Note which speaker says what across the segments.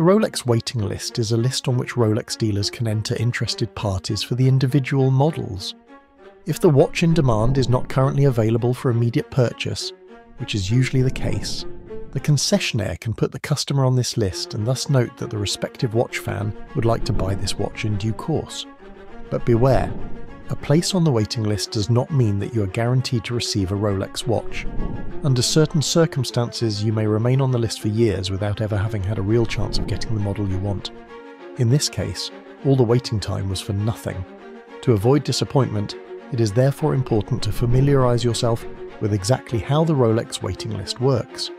Speaker 1: The Rolex waiting list is a list on which Rolex dealers can enter interested parties for the individual models. If the watch in demand is not currently available for immediate purchase, which is usually the case, the concessionaire can put the customer on this list and thus note that the respective watch fan would like to buy this watch in due course. But beware, a place on the waiting list does not mean that you are guaranteed to receive a Rolex watch. Under certain circumstances, you may remain on the list for years without ever having had a real chance of getting the model you want. In this case, all the waiting time was for nothing. To avoid disappointment, it is therefore important to familiarize yourself with exactly how the Rolex waiting list works.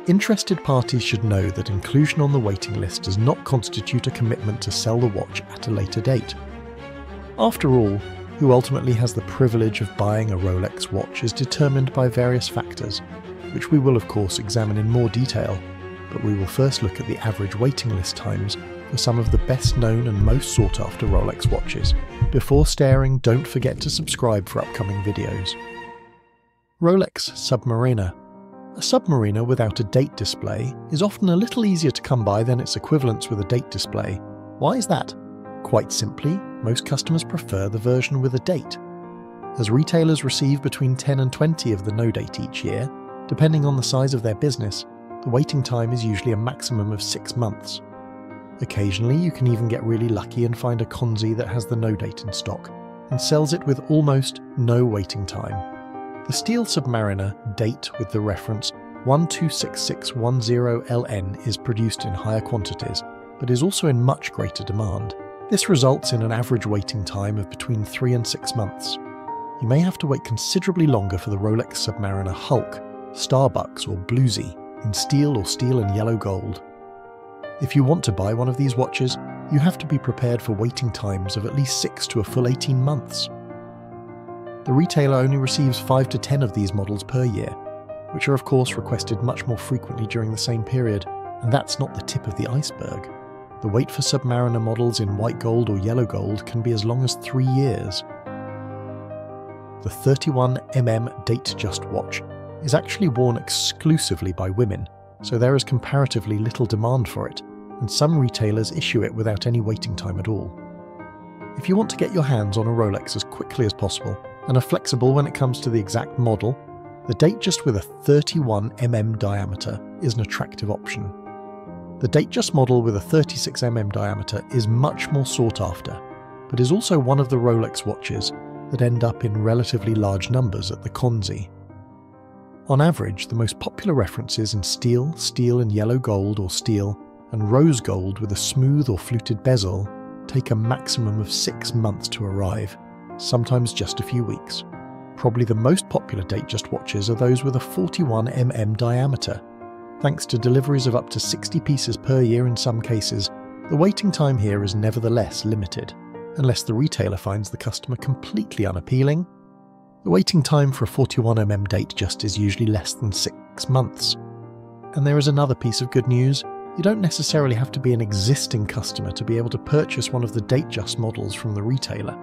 Speaker 1: Interested parties should know that inclusion on the waiting list does not constitute a commitment to sell the watch at a later date. After all, who ultimately has the privilege of buying a Rolex watch is determined by various factors, which we will of course examine in more detail, but we will first look at the average waiting list times for some of the best known and most sought after Rolex watches. Before staring, don't forget to subscribe for upcoming videos. Rolex Submariner. A Submariner without a date display is often a little easier to come by than its equivalents with a date display. Why is that? Quite simply, most customers prefer the version with a date. As retailers receive between 10 and 20 of the no date each year, depending on the size of their business, the waiting time is usually a maximum of 6 months. Occasionally, you can even get really lucky and find a consi that has the no date in stock, and sells it with almost no waiting time. The steel Submariner date with the reference 126610LN is produced in higher quantities, but is also in much greater demand. This results in an average waiting time of between 3 and 6 months. You may have to wait considerably longer for the Rolex Submariner Hulk, Starbucks or Bluesy in steel or steel and yellow gold. If you want to buy one of these watches, you have to be prepared for waiting times of at least 6 to a full 18 months. The retailer only receives 5 to 10 of these models per year, which are of course requested much more frequently during the same period, and that's not the tip of the iceberg. The wait for Submariner models in white gold or yellow gold can be as long as 3 years. The 31mm Date Just watch is actually worn exclusively by women, so there is comparatively little demand for it, and some retailers issue it without any waiting time at all. If you want to get your hands on a Rolex as quickly as possible, and are flexible when it comes to the exact model, the Date Just with a 31mm diameter is an attractive option. The Date Just model with a 36mm diameter is much more sought after, but is also one of the Rolex watches that end up in relatively large numbers at the consi. On average, the most popular references in steel, steel and yellow gold or steel, and rose gold with a smooth or fluted bezel take a maximum of 6 months to arrive, sometimes just a few weeks. Probably the most popular Date Just watches are those with a 41mm diameter. Thanks to deliveries of up to 60 pieces per year in some cases, the waiting time here is nevertheless limited, unless the retailer finds the customer completely unappealing. The waiting time for a 41mm Date Just is usually less than 6 months. And there is another piece of good news. You don't necessarily have to be an existing customer to be able to purchase one of the Date Just models from the retailer.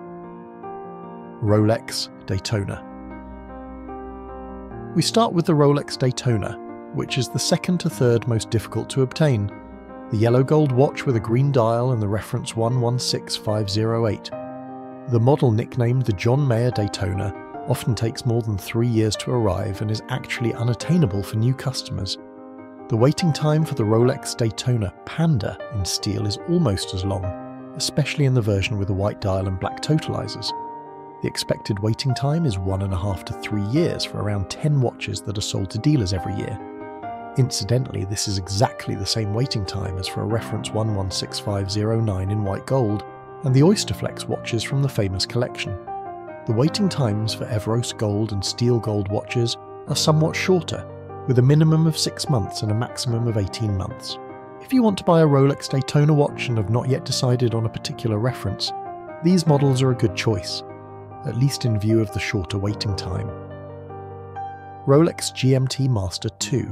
Speaker 1: Rolex Daytona. We start with the Rolex Daytona, which is the second to third most difficult to obtain. The yellow gold watch with a green dial and the reference 116508. The model nicknamed the John Mayer Daytona often takes more than 3 years to arrive and is actually unattainable for new customers. The waiting time for the Rolex Daytona Panda in steel is almost as long, especially in the version with the white dial and black totalizers. The expected waiting time is 1.5 to 3 years for around 10 watches that are sold to dealers every year. Incidentally, this is exactly the same waiting time as for a reference 116509 in white gold and the Oysterflex watches from the famous collection. The waiting times for Everose gold and steel gold watches are somewhat shorter, with a minimum of 6 months and a maximum of 18 months. If you want to buy a Rolex Daytona watch and have not yet decided on a particular reference, these models are a good choice, at least in view of the shorter waiting time. Rolex GMT Master 2.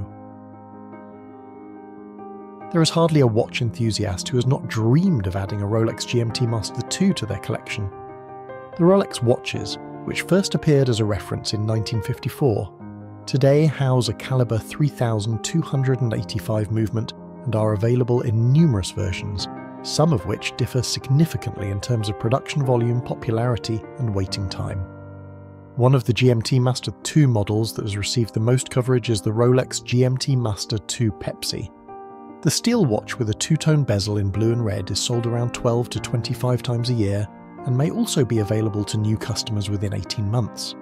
Speaker 1: There is hardly a watch enthusiast who has not dreamed of adding a Rolex GMT Master 2 to their collection. The Rolex watches, which first appeared as a reference in 1954, today house a caliber 3285 movement and are available in numerous versions, some of which differ significantly in terms of production volume, popularity, and waiting time. One of the GMT Master 2 models that has received the most coverage is the Rolex GMT Master 2 Pepsi. The steel watch with a two-tone bezel in blue and red is sold around 12 to 25 times a year and may also be available to new customers within 18 months.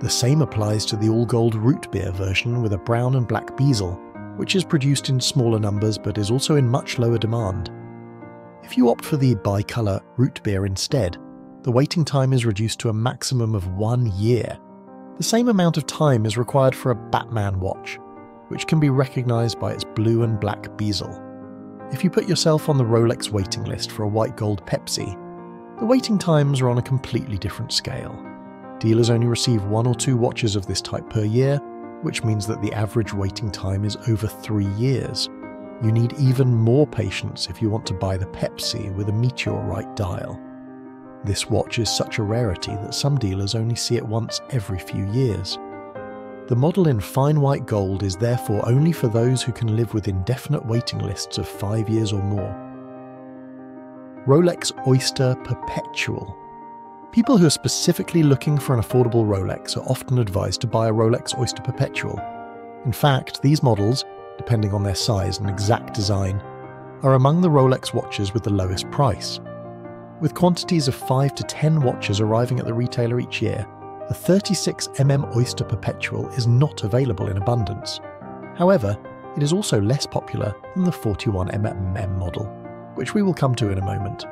Speaker 1: The same applies to the all-gold root beer version with a brown and black bezel, which is produced in smaller numbers but is also in much lower demand. If you opt for the bi-colour root beer instead, the waiting time is reduced to a maximum of 1 year. The same amount of time is required for a Batman watch, which can be recognised by its blue and black bezel. If you put yourself on the Rolex waiting list for a white gold Pepsi, the waiting times are on a completely different scale. Dealers only receive 1 or 2 watches of this type per year, which means that the average waiting time is over 3 years. You need even more patience if you want to buy the Pepsi with a meteorite dial. This watch is such a rarity that some dealers only see it once every few years. The model in fine white gold is therefore only for those who can live with indefinite waiting lists of 5 years or more. Rolex Oyster Perpetual. People who are specifically looking for an affordable Rolex are often advised to buy a Rolex Oyster Perpetual. In fact, these models, depending on their size and exact design, are among the Rolex watches with the lowest price. With quantities of 5 to 10 watches arriving at the retailer each year, the 36mm Oyster Perpetual is not available in abundance. However, it is also less popular than the 41mm model, which we will come to in a moment.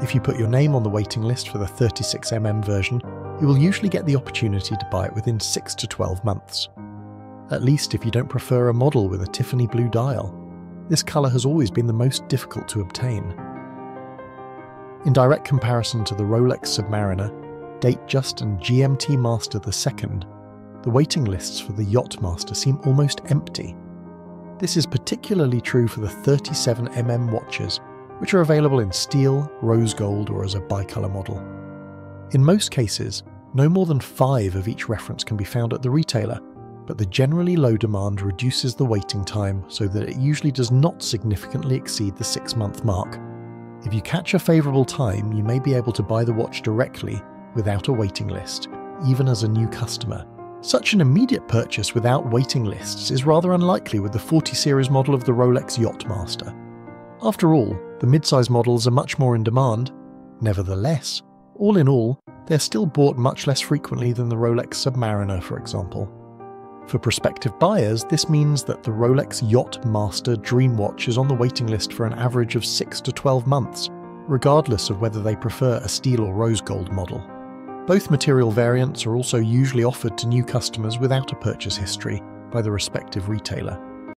Speaker 1: If you put your name on the waiting list for the 36mm version, you will usually get the opportunity to buy it within 6 to 12 months. At least if you don't prefer a model with a Tiffany blue dial. This colour has always been the most difficult to obtain. In direct comparison to the Rolex Submariner, Datejust and GMT Master II, the waiting lists for the Yacht Master seem almost empty. This is particularly true for the 37mm watches, which are available in steel, rose gold, or as a bicolour model. In most cases, no more than 5 of each reference can be found at the retailer, but the generally low demand reduces the waiting time so that it usually does not significantly exceed the 6-month mark. If you catch a favourable time, you may be able to buy the watch directly without a waiting list, even as a new customer. Such an immediate purchase without waiting lists is rather unlikely with the 40 series model of the Rolex Yacht Master. After all, the mid-size models are much more in demand. Nevertheless, all in all, they're still bought much less frequently than the Rolex Submariner, for example. For prospective buyers, this means that the Rolex Yacht Master Dream Watch is on the waiting list for an average of 6 to 12 months, regardless of whether they prefer a steel or rose gold model. Both material variants are also usually offered to new customers without a purchase history by the respective retailer.